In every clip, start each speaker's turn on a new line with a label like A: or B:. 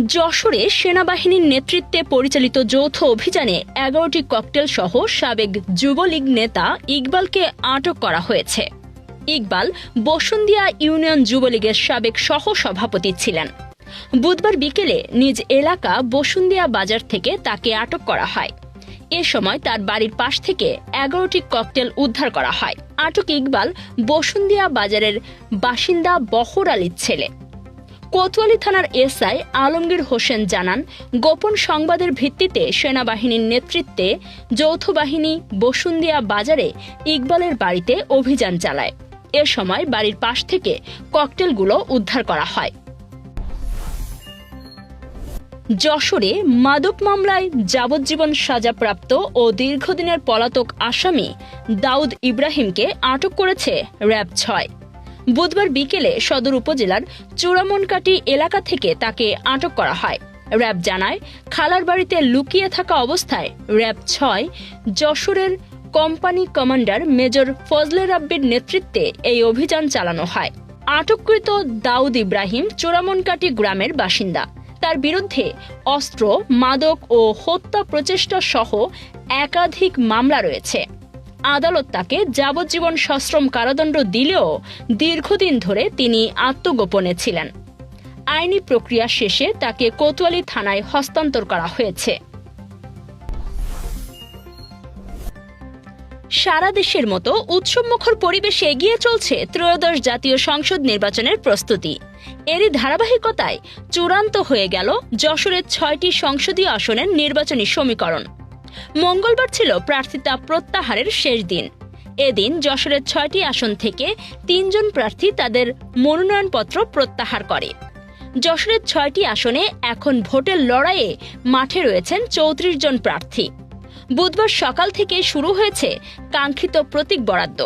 A: যশোরে সেনাবাহিনীর নেতৃত্বে পরিচালিত যৌথ অভিযানে 11টি ককটেল সহ সাবেক যুবলীগ নেতা ইকবালকে আটক করা হয়েছে। ইকবাল বসুন্দিয়া ইউনিয়ন যুবলীগের সাবেক সহ-সভাপতি ছিলেন। বুধবার বিকেলে নিজ এলাকা বসুন্দিয়া বাজার থেকে তাকে আটক করা হয়। এ সময় তার বাড়ির পাশ থেকে 11টি ককটেল উদ্ধার করা হয়। আটক ইকবাল বসুন্দিয়া বাজারের বাসিন্দা বহর আলীর ছেলে। কোতোয়ালি থানার এসআই আলমগীর হোসেন জানান, গোপন সংবাদের ভিত্তিতে সেনাবাহিনীর নেতৃত্বে যৌথ বাহিনী বসুন্দিয়া বাজারে ইকবালের বাড়িতে অভিযান চালায়। এ সময় বাড়ির পাশ থেকে ককটেলগুলো উদ্ধার করা হয়। যশোরে মাদক মামলায় যাবজ্জীবন সাজাপ্রাপ্ত ও দীর্ঘদিনের পলাতক আসামি দাউদ ইব্রাহিমকে আটক করেছে র্যাব ৬। বুধবার বিকেলে সদর উপজেলার চূড়ামনকাটি এলাকা থেকে তাকে আটক করা হয়। র্যাব জানায়, খালার বাড়িতে লুকিয়ে থাকা অবস্থায় র্যাব ৬ যশোরের কোম্পানি কমান্ডার মেজর ফজলে রাব্বির নেতৃত্বে এই অভিযান চালানো হয়। আটককৃত দাউদ ইব্রাহিম চূড়ামনকাটি গ্রামের বাসিন্দা। তার বিরুদ্ধে অস্ত্র, মাদক ও হত্যা প্রচেষ্টা সহ একাধিক মামলা রয়েছে। আদালত তাকে যাবজ্জীবন সশ্রম কারাদণ্ড দিলেও দীর্ঘদিন ধরে তিনি আত্মগোপনে ছিলেন। আইনি প্রক্রিয়া শেষে তাকে কোতোয়ালি থানায় হস্তান্তর করা হয়েছে। সারা দেশের মতো উৎসবমুখর পরিবেশে এগিয়ে চলছে ত্রয়োদশ জাতীয় সংসদ নির্বাচনের প্রস্তুতি। এরই ধারাবাহিকতায় চূড়ান্ত হয়ে গেল যশোরের ৬টি সংসদীয় আসনের নির্বাচনী সমীকরণ। মঙ্গলবার ছিল প্রার্থিতা প্রত্যাহারের শেষ দিন। এদিন যশোরের ৬টি আসন থেকে ৩ জন প্রার্থী তাদের মনোনয়নপত্র প্রত্যাহার করে। যশোরের ৬টি আসনে এখন ভোটের লড়াইয়ে মাঠে রয়েছেন ৩৪ জন প্রার্থী। বুধবার সকাল থেকে শুরু হয়েছে কাঙ্ক্ষিত প্রতীক বরাদ্দ।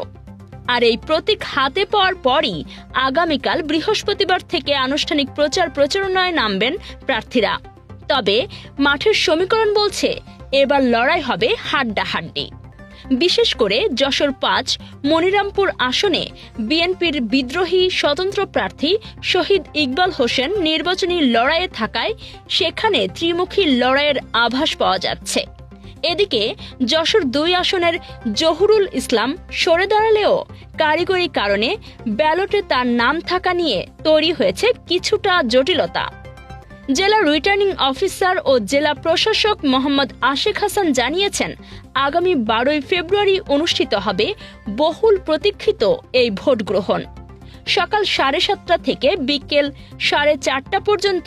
A: আর এই প্রতীক হাতে পাওয়ার পরই আগামীকাল বৃহস্পতিবার থেকে আনুষ্ঠানিক প্রচারণায় নামবেন প্রার্থীরা। তবে মাঠের সমীকরণ বলছে এবার লড়াই হবে হাড্ডাহাড্ডি। বিশেষ করে যশোর ৫ মনিরামপুর আসনে বিএনপির বিদ্রোহী স্বতন্ত্র প্রার্থী শহীদ ইকবাল হোসেন নির্বাচনী লড়াইয়ে থাকায় সেখানে ত্রিমুখী লড়াইয়ের আভাস পাওয়া যাচ্ছে। এদিকে যশোর ২ আসনের জহুরুল ইসলাম সরে দাঁড়ালেও কারিগরি কারণে ব্যালটে তার নাম থাকা নিয়ে তৈরি হয়েছে কিছুটা জটিলতা। জেলা রিটার্নিং অফিসার ও জেলা প্রশাসক মোহাম্মদ আশিক হাসান জানিয়েছেন, আগামী ১২ ফেব্রুয়ারি অনুষ্ঠিত হবে বহুল প্রতীক্ষিত এই ভোট গ্রহণ। সকাল ৭:৩০ থেকে বিকেল ৪:৩০ পর্যন্ত